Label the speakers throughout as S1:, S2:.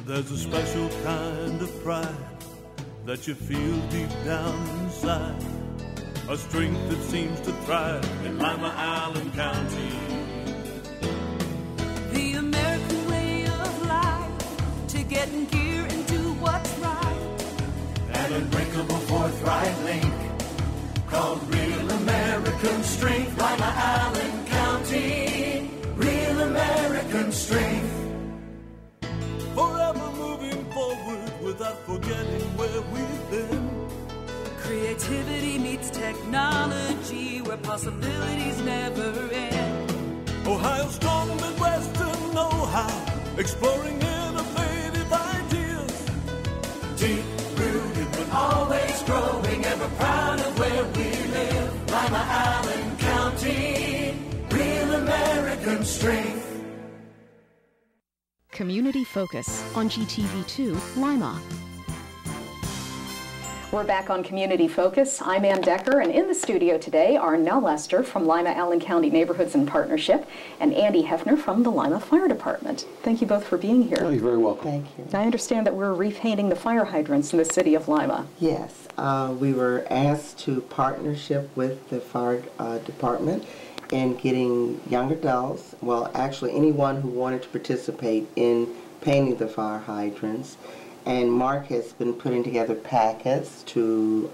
S1: There's a special kind of pride that you feel deep down inside, a strength that seems to thrive in Lima, Allen County.
S2: The American way of life, to get in gear and do what's right.
S1: An unbreakable forthright link called real American strength. Lima, Allen County, real American strength. Forever moving forward without forgetting where we've been.
S2: Creativity meets technology, where possibilities never end.
S1: Ohio's strong Midwestern know-how, exploring innovative ideas. Deep-rooted but always growing, ever proud of where we live. Lima, Allen County, real American strength.
S3: Community Focus on GTV2 Lima.
S4: We're back on Community Focus. I'm Anne Decker, and in the studio today are Nell Lester from Lima Allen County Neighborhoods in Partnership and Andy Heffner from the Lima Fire Department. Thank you both for being here.
S5: Oh, you're very welcome.
S6: Thank you.
S4: I understand that we're repainting the fire hydrants in the city of Lima.
S6: Yes, we were asked to partnership with the fire department in getting young adults, well, actually anyone who wanted to participate in painting the fire hydrants. And Mark has been putting together packets to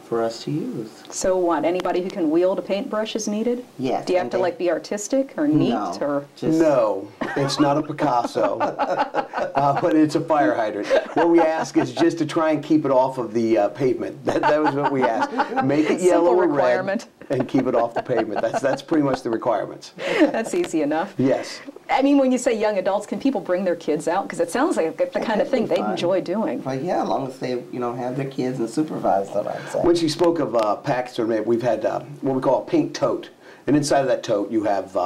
S6: for us to use.
S4: So what, anybody who can wield a paintbrush is needed?
S6: Yes.
S4: Do you have to like be artistic or neat?
S6: No,
S4: or
S5: No, it's not a Picasso, but it's a fire hydrant. What we ask is just to try and keep it off of the pavement. That was what we asked. Make it yellow or red and keep it off the pavement. That's pretty much the requirements.
S4: That's easy enough.
S5: Yes.
S4: I mean, when you say young adults, can people bring their kids out? Because it sounds like the kind of thing they enjoy doing.
S6: Well, yeah, as long as they, have their kids and supervise them, I'd say.
S5: When she spoke of packets, we've had what we call a paint tote. And inside of that tote, you have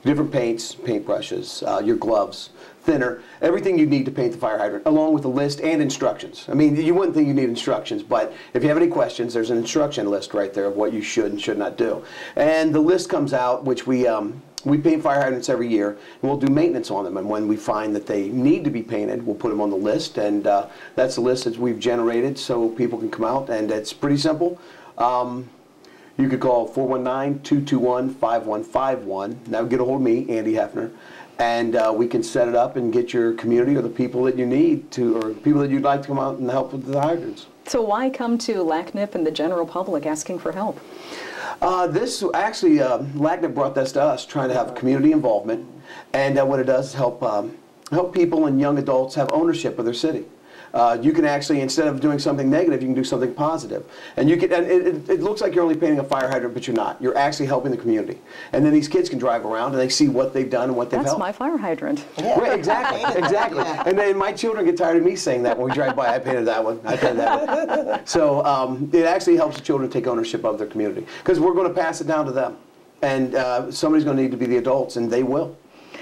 S5: different paints, paintbrushes, your gloves, thinner, everything you need to paint the fire hydrant, along with a list and instructions. I mean, you wouldn't think you need instructions, but if you have any questions, there's an instruction list right there of what you should and should not do. And the list comes out, which we paint fire hydrants every year, and we'll do maintenance on them. And when we find that they need to be painted, we'll put them on the list, and that's the list that we've generated so people can come out, and it's pretty simple. You could call 419-221-5151. Now get a hold of me, Andy Heffner, and we can set it up and get your community or the people that you need to, or people that you'd like to come out and help with the hydrants.
S4: So why come to LACNIP and the general public asking for help?
S5: This actually, LACNIP brought this to us, trying to have community involvement, and what it does is help people and young adults have ownership of their city. You can actually, instead of doing something negative, you can do something positive. And it looks like you're only painting a fire hydrant, but you're not. You're actually helping the community. And then these kids can drive around and they see what they've done and what they've helped.
S4: That's my fire hydrant.
S6: Yeah.
S5: Right, exactly, exactly. And then my children get tired of me saying that when we drive by. I painted that one. I painted that one. So it actually helps the children take ownership of their community, because we're going to pass it down to them. And somebody's going to need to be the adults, and they will.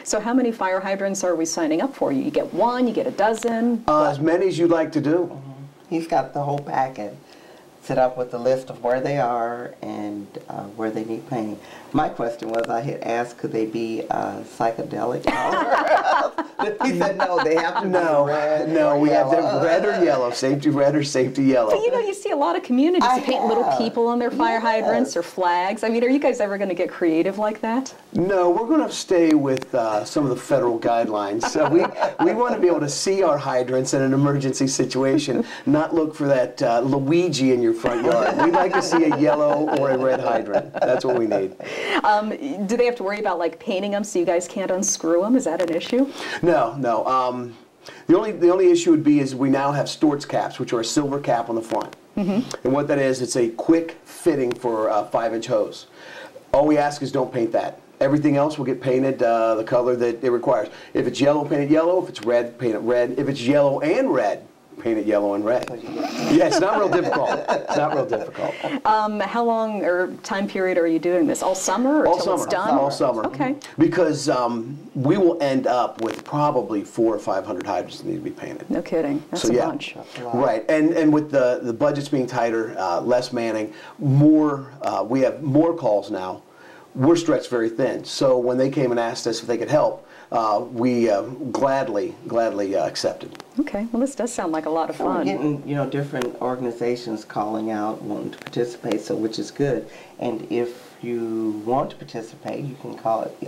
S4: So how many fire hydrants are we signing up for? You get one, you get a dozen?
S5: As many as you'd like to do.
S6: He's got the whole packet set up with the list of where they are and where they need painting. My question was, I had asked, could they be psychedelic? He said, no, they have to be red.
S5: No, we have them red or yellow, safety red or safety yellow.
S4: But you see a lot of communities that paint little people on their fire hydrants or flags. I mean, are you guys ever going to get creative like that?
S5: No, we're going to stay with some of the federal guidelines. So we want to be able to see our hydrants in an emergency situation, not look for that Luigi in your front yard. We'd like to see a yellow or a red hydrant. That's what we need.
S4: Do they have to worry about like painting them so you guys can't unscrew them? Is that an issue?
S5: No. The only issue would be is we now have Stort's caps, which are a silver cap on the front. And what that is, it's a quick fitting for a 5-inch hose. All we ask is don't paint that. Everything else will get painted the color that it requires. If it's yellow, paint it yellow. If it's red, paint it red. If it's yellow and red, paint it yellow and red. Yeah, it's not real difficult. It's not real difficult.
S4: How long or time period are you doing this? All summer or till it's done?
S5: All summer.
S4: Okay.
S5: Because we will end up with probably 400 or 500 hydrants that need to be painted.
S4: No kidding. That's a bunch.
S5: Right. And with the budgets being tighter, less manning, we have more calls now we're stretched very thin. So when they came and asked us if they could help, we gladly accepted.
S4: Okay, well, this does sound like a lot of
S6: So we're
S4: fun.
S6: getting, different organizations calling out, wanting to participate, so which is good. And if you want to participate, you can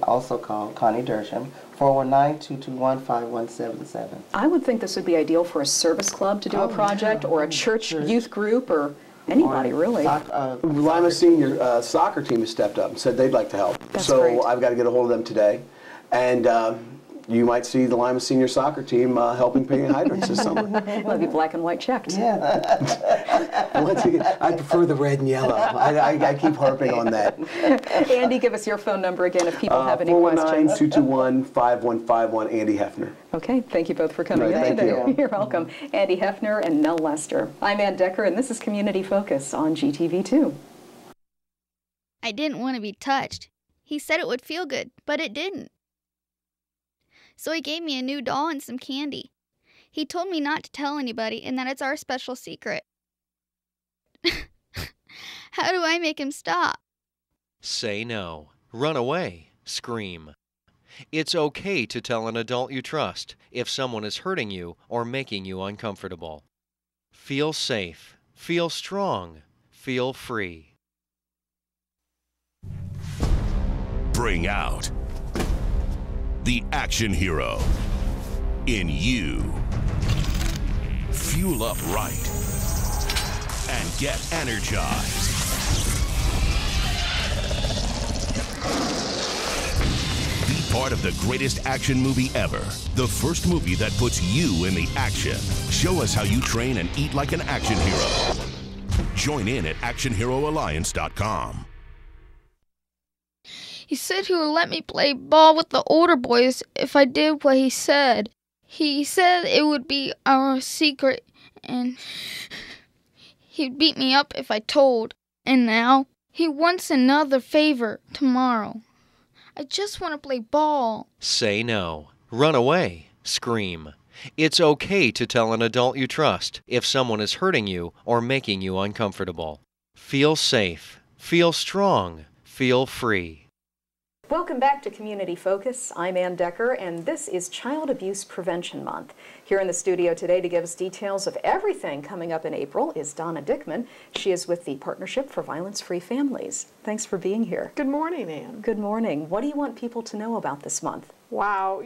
S6: also call Connie Dersham, 419-221-5177.
S4: I would think this would be ideal for a service club to do a project, or a church youth group, or anybody, really.
S5: Lima Senior Soccer team has stepped up and said they'd like to help.
S4: That's
S5: so
S4: great.
S5: I've got to get a hold of them today. And you might see the Lima Senior Soccer team helping paint hydrants this summer.
S4: It'll be black and white checked.
S6: Yeah.
S5: Once again, I prefer the red and yellow. I keep harping on that.
S4: Andy, give us your phone number again if people have any questions.
S5: 419-221-5151, Andy Heffner.
S4: Okay, thank you both for coming in
S5: Thank
S4: today.
S5: you.
S4: You're welcome. Andy Heffner and Nell Lester. I'm Anne Decker, and this is Community Focus on GTV2.
S7: I didn't want to be touched. He said it would feel good, but it didn't. So he gave me a new doll and some candy. He told me not to tell anybody and that it's our special secret. How do I make him stop?
S8: Say no. Run away. Scream. It's okay to tell an adult you trust if someone is hurting you or making you uncomfortable. Feel safe. Feel strong. Feel free.
S9: Bring out the action hero in you. Fuel up right and get energized. Be part of the greatest action movie ever. The first movie that puts you in the action. Show us how you train and eat like an action hero. Join in at actionheroalliance.com.
S7: He said he would let me play ball with the older boys if I did what he said. He said it would be our secret, and he'd beat me up if I told. And now, he wants another favor tomorrow. I just want to play ball.
S8: Say no. Run away. Scream. It's okay to tell an adult you trust if someone is hurting you or making you uncomfortable. Feel safe. Feel strong. Feel free.
S4: Welcome back to Community Focus. I'm Anne Decker, and this is Child Abuse Prevention Month. Here in the studio today to give us details of everything coming up in April is Donna Dickman. She is with the Partnership for Violence-Free Families. Thanks for being here.
S10: Good morning, Anne.
S4: Good morning. What do you want people to know about this month?
S10: Wow,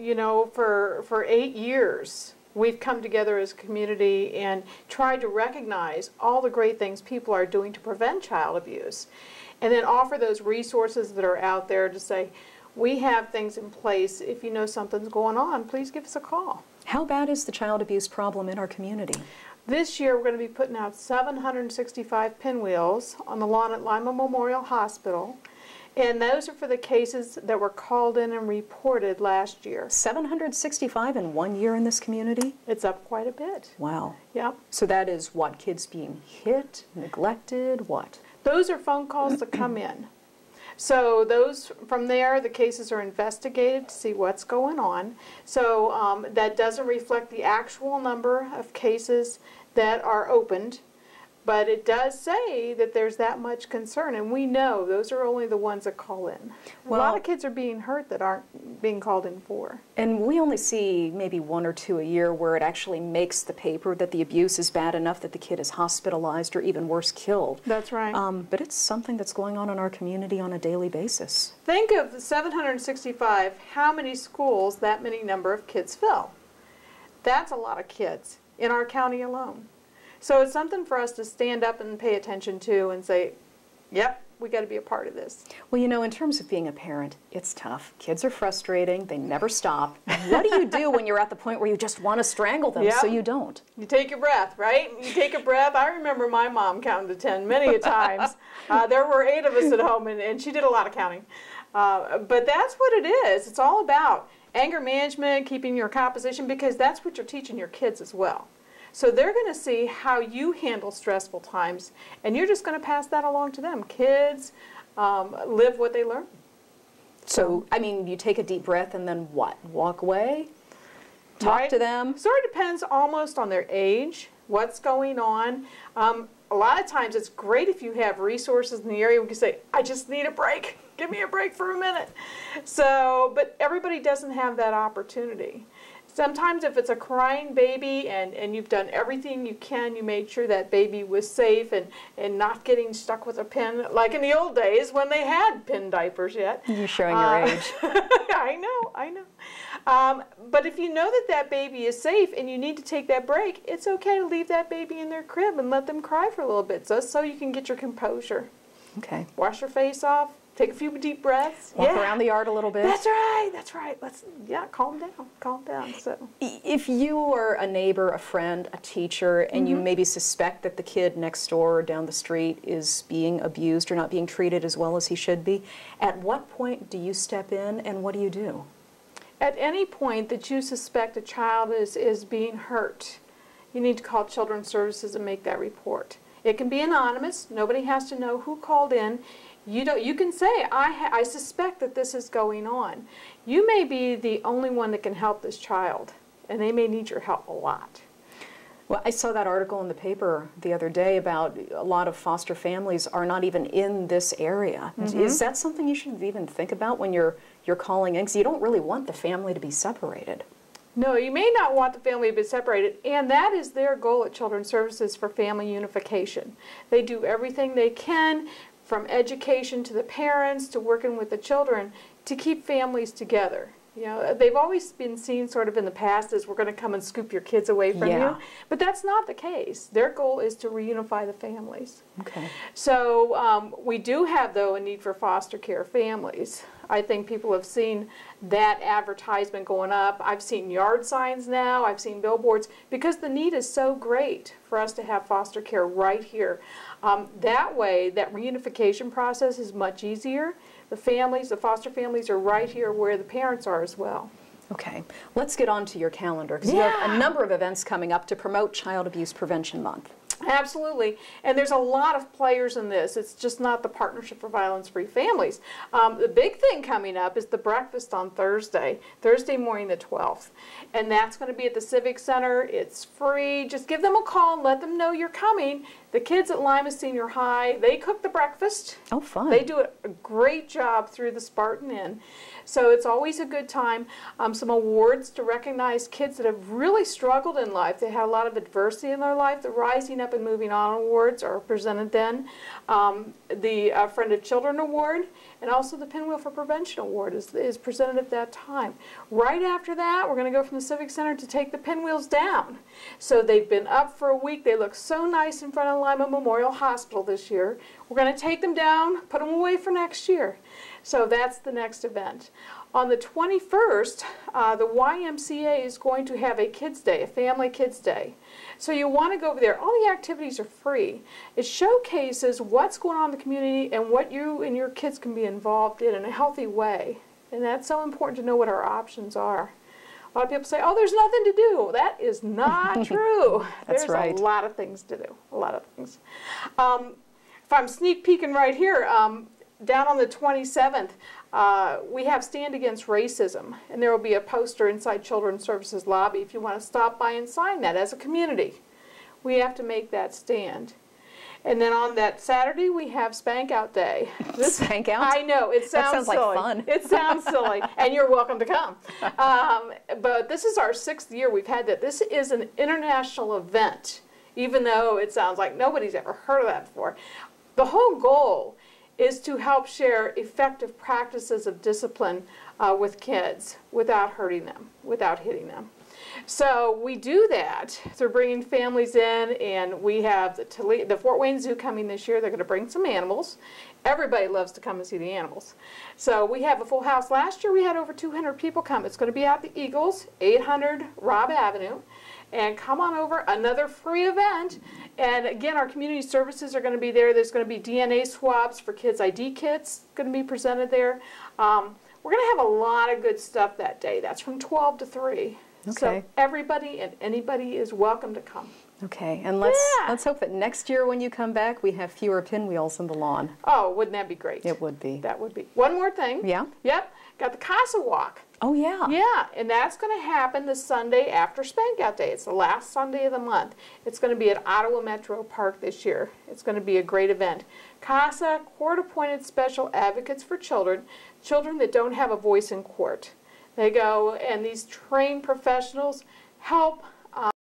S10: for 8 years, we've come together as a community and tried to recognize all the great things people are doing to prevent child abuse. And then offer those resources that are out there to say, we have things in place. If you know something's going on, please give us a call.
S4: How bad is the child abuse problem in our community?
S10: This year we're going to be putting out 765 pinwheels on the lawn at Lima Memorial Hospital. And those are for the cases that were called in and reported last year.
S4: 765 in 1 year in this community?
S10: It's up quite a bit.
S4: Wow.
S10: Yep.
S4: So that is what? Kids being hit, neglected, what?
S10: Those are phone calls that come in. So those, from there, the cases are investigated to see what's going on. So that doesn't reflect the actual number of cases that are opened, but it does say that there's that much concern, and we know those are only the ones that call in.
S4: Well,
S10: a lot of kids are being hurt that aren't being called in for.
S4: And we only see maybe 1 or 2 a year where it actually makes the paper that the abuse is bad enough that the kid is hospitalized or even worse, killed.
S10: That's right.
S4: But it's something that's going on in our community on a daily basis.
S10: Think of the 765, how many schools that many number of kids fill. That's a lot of kids in our county alone. So it's something for us to stand up and pay attention to and say, yep, we got to be a part of this.
S4: Well, in terms of being a parent, it's tough. Kids are frustrating. They never stop. What do you do when you're at the point where you just want to strangle them so you don't?
S10: You take your breath, right? You take a breath. I remember my mom counting to 10 many a times. There were 8 of us at home, and she did a lot of counting. But that's what it is. It's all about anger management, keeping your composition, because that's what you're teaching your kids as well. So they're going to see how you handle stressful times, and you're just going to pass that along to them. Kids live what they learn.
S4: So, you take a deep breath and then what? Walk away? Talk to them?
S10: Sort of depends almost on their age, what's going on. a lot of times it's great if you have resources in the area where you can say, I just need a break. Give me a break for a minute. So, but everybody doesn't have that opportunity. Sometimes if it's a crying baby and you've done everything you can, you made sure that baby was safe and not getting stuck with a pin, like in the old days when they had pin diapers yet.
S4: You're showing your age.
S10: I know. But if you know that that baby is safe and you need to take that break, it's okay to leave that baby in their crib and let them cry for a little bit so you can get your composure.
S4: Okay.
S10: Wash your face off. Take a few deep breaths.
S4: Walk around the yard a little bit.
S10: That's right. That's right. Calm down. So,
S4: if you are a neighbor, a friend, a teacher, and you maybe suspect that the kid next door or down the street is being abused or not being treated as well as he should be, at what point do you step in and what do you do?
S10: At any point that you suspect a child is being hurt, you need to call Children's Services and make that report. It can be anonymous. Nobody has to know who called in. You can say, I suspect that this is going on. You may be the only one that can help this child, and they may need your help a lot.
S4: Well, I saw that article in the paper the other day about a lot of foster families are not even in this area. Is that something you should even think about when you're calling in? Because you don't really want the family to be separated.
S10: No, you may not want the family to be separated, and that is their goal at Children's Services for family unification. They do everything they can, from education to the parents to working with the children, to keep families together. You know, they've always been seen sort of in the past as we're going to come and scoop your kids away from you, but that's not the case. Their goal is to reunify the families.
S4: Okay.
S10: So we do have, though, a need for foster care families. I think people have seen that advertisement going up. I've seen yard signs now. I've seen billboards because the need is so great for us to have foster care right here. That way, that reunification process is much easier. The families, the foster families are right here where the parents are as well.
S4: Okay, let's get on to your calendar because you have a number of events coming up to promote Child Abuse Prevention Month.
S10: Absolutely, and there's a lot of players in this. It's just not the Partnership for Violence-Free Families. The big thing coming up is the breakfast on Thursday morning the 12th, and that's going to be at the Civic Center. It's free. Just give them a call and let them know you're coming. The kids at Lima Senior High, they cook the breakfast.
S4: Oh, fun.
S10: They do a great job through the Spartan Inn. So it's always a good time. Some awards to recognize kids that have really struggled in life. They had a lot of adversity in their life. The Rising Up and Moving On awards are presented then. The Friend of Children Award and also the Pinwheel for Prevention Award is presented at that time. Right after that, we're going to go from the Civic Center to take the pinwheels down. So they've been up for a week. They look so nice in front of Lima Memorial Hospital this year. We're going to take them down, put them away for next year. So that's the next event. On the 21st, the YMCA is going to have a Kids Day, a Family Kids Day. So you want to go over there. All the activities are free. It showcases what's going on in the community and what you and your kids can be involved in a healthy way. And that's so important to know what our options are. A lot of people say, oh, there's nothing to do. That is not true.
S4: That's right.
S10: There's a lot of things to do, a lot of things. If I'm sneak peeking right here, down on the 27th, we have Stand Against Racism, and there will be a poster inside Children's Services lobby if you want to stop by and sign that as a community. We have to make that stand. And then on that Saturday, we have Spank Out Day.
S4: Spank Out?
S10: I know, it sounds
S4: like
S10: silly.
S4: fun.
S10: It sounds silly, and you're welcome to come. But this is our 6th year we've had that. This is an international event, even though it sounds like nobody's ever heard of that before. The whole goal is to help share effective practices of discipline with kids without hurting them, without hitting them. So we do that through bringing families in, and we have the Fort Wayne Zoo coming this year. They're going to bring some animals. Everybody loves to come and see the animals. So we have a full house. Last year we had over 200 people come. It's going to be at the Eagles, 800 Robb Avenue. And come on over, another free event. And again, our community services are going to be there. There's going to be DNA swabs for kids' ID kits going to be presented there. We're going to have a lot of good stuff that day. That's from 12 to 3.
S4: Okay.
S10: So everybody and anybody is welcome to come.
S4: Okay, and let's hope that next year when you come back, we have fewer pinwheels in the lawn.
S10: Oh, wouldn't that be great?
S4: It would be.
S10: That would be. One more thing.
S4: Yeah?
S10: Yep, got the Casa Walk.
S4: Oh, yeah.
S10: Yeah, and that's going to happen the Sunday after Spank Out Day. It's the last Sunday of the month. It's going to be at Ottawa Metro Park this year. It's going to be a great event. CASA, court-appointed special advocates for children, children that don't have a voice in court. They go, and these trained professionals help